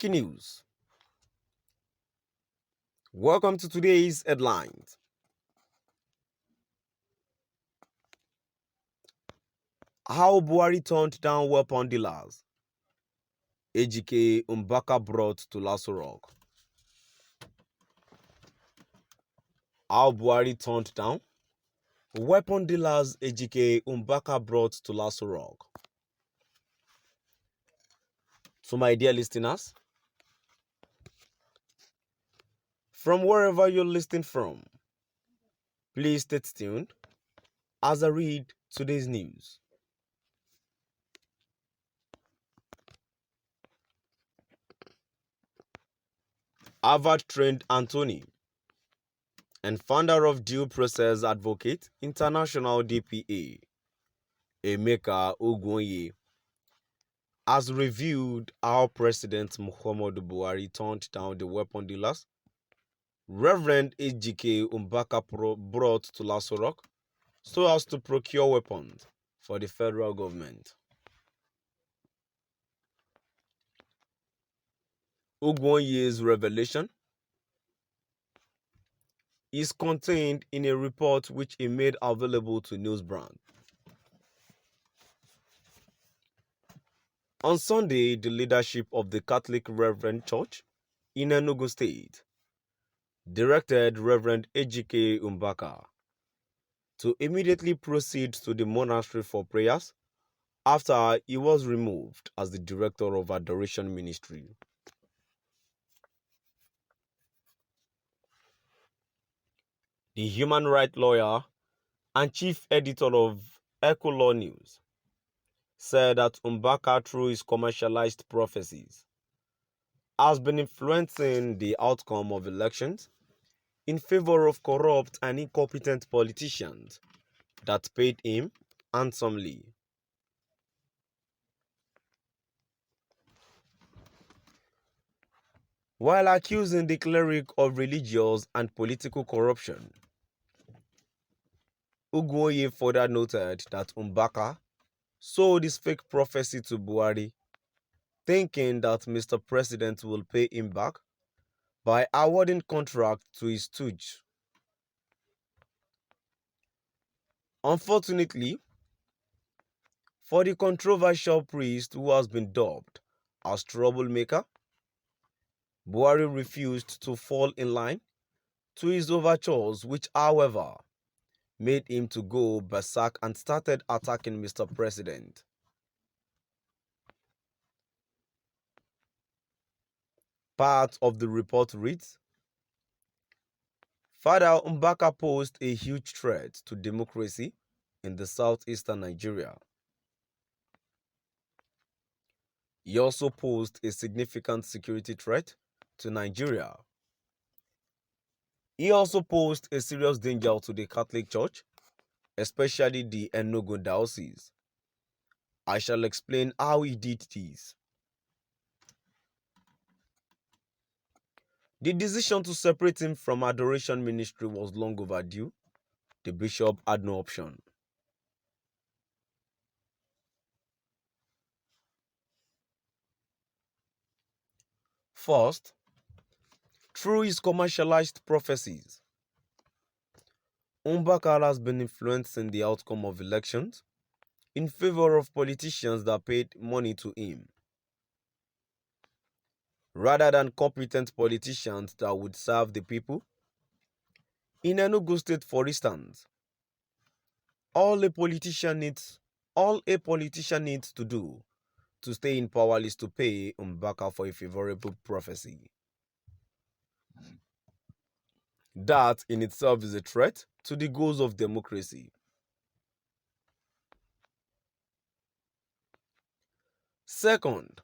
Breaking news. Welcome to today's headlines. How Buhari turned down weapon dealers. AGK Mbaka brought to Lasso Rock. How Buhari turned down weapon dealers AGK Mbaka brought to Lasso Rock. So my dear listeners, from wherever you're listening from, please stay tuned as I read today's news. Harvard-trained Anthony and founder of Due Process Advocate International DPA, Emeka Ogunye, has reviewed how President Muhammadu Buhari turned down the weapon dealers Reverend AGK Mbaka brought to Lasso Rock so as to procure weapons for the federal government. Ogunye's revelation is contained in a report which he made available to Newsbrand. On Sunday, the leadership of the Catholic Reverend Church in Enugu State directed Reverend AGK Mbaka to immediately proceed to the monastery for prayers after he was removed as the director of Adoration Ministry. The human rights lawyer and chief editor of Echo Law News said that Mbaka, through his commercialized prophecies, has been influencing the outcome of elections in favor of corrupt and incompetent politicians that paid him handsomely. While accusing the cleric of religious and political corruption, Ogunye further noted that Mbaka sold his fake prophecy to Buhari, thinking that Mr. President will pay him back by awarding contract to his stooge. Unfortunately, for the controversial priest who has been dubbed as troublemaker, Buhari refused to fall in line to his overtures, which, however, made him to go berserk and started attacking Mr. President. Part of the report reads, Father Mbaka posed a huge threat to democracy in the southeastern Nigeria. He also posed a significant security threat to Nigeria. He also posed a serious danger to the Catholic Church, especially the Enugu Diocese. I shall explain how he did this. The decision to separate him from Adoration Ministry was long overdue. The bishop had no option. First, through his commercialized prophecies, Mbaka has been influencing the outcome of elections in favor of politicians that paid money to him, rather than competent politicians that would serve the people. In Enugu State, for instance, all a politician needs to do to stay in power is to pay Mbaka for a favorable prophecy. That in itself is a threat to the goals of democracy. Second,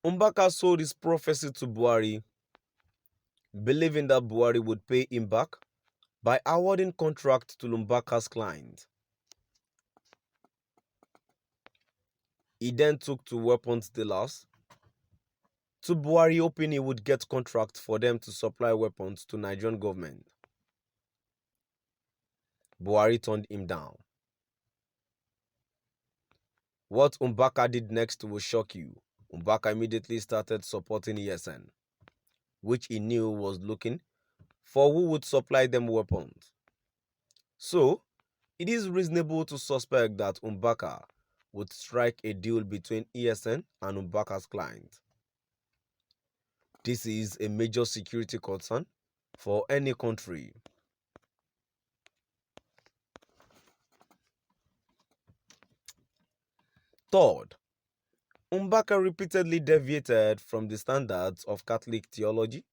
Mbaka sold his prophecy to Buhari, believing that Buhari would pay him back by awarding contract to Mbaka's client. He then took to weapons dealers to Buhari, hoping he would get contract for them to supply weapons to Nigerian government. Buhari turned him down. What Mbaka did next will shock you. Mbaka immediately started supporting ESN, which he knew was looking for who would supply them weapons. So, it is reasonable to suspect that Mbaka would strike a deal between ESN and Mbaka's client. This is a major security concern for any country. Third, Mbaka repeatedly deviated from the standards of Catholic theology.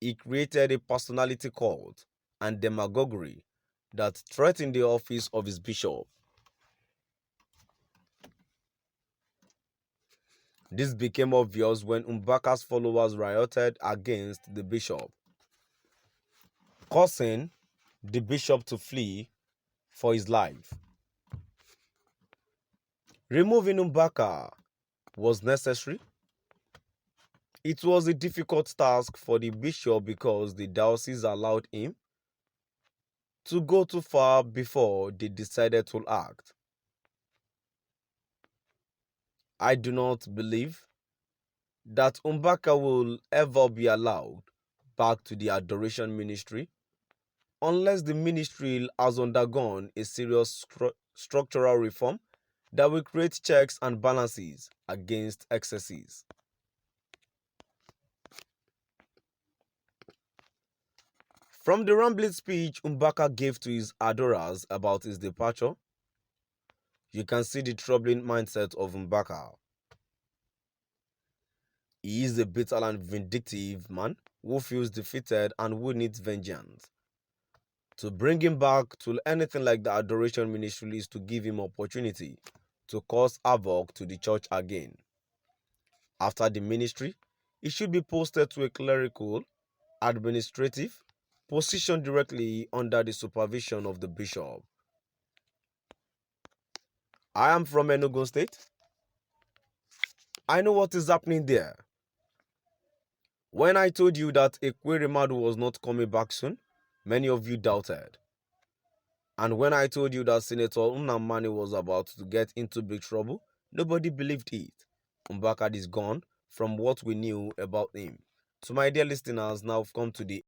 He created a personality cult and demagoguery that threatened the office of his bishop. This became obvious when Mbaka's followers rioted against the bishop, causing the bishop to flee for his life. Removing Mbaka was necessary. It was a difficult task for the bishop because the diocese allowed him to go too far before they decided to act. I do not believe that Mbaka will ever be allowed back to the adoration ministry unless the ministry has undergone a serious structural reform that will create checks and balances against excesses. From the rambling speech Mbaka gave to his adorers about his departure, you can see the troubling mindset of Mbaka. He is a bitter and vindictive man who feels defeated and who needs vengeance. To bring him back to anything like the adoration ministry is to give him opportunity to cause havoc to the church again. After the ministry, he should be posted to a clerical, administrative position directly under the supervision of the bishop. I am from Enugu State. I know what is happening there. When I told you that Ekweremadu was not coming back soon, many of you doubted. And when I told you that Senator Nnamani was about to get into big trouble, nobody believed it. Mbaka is gone from what we knew about him. So my dear listeners, now we've come to the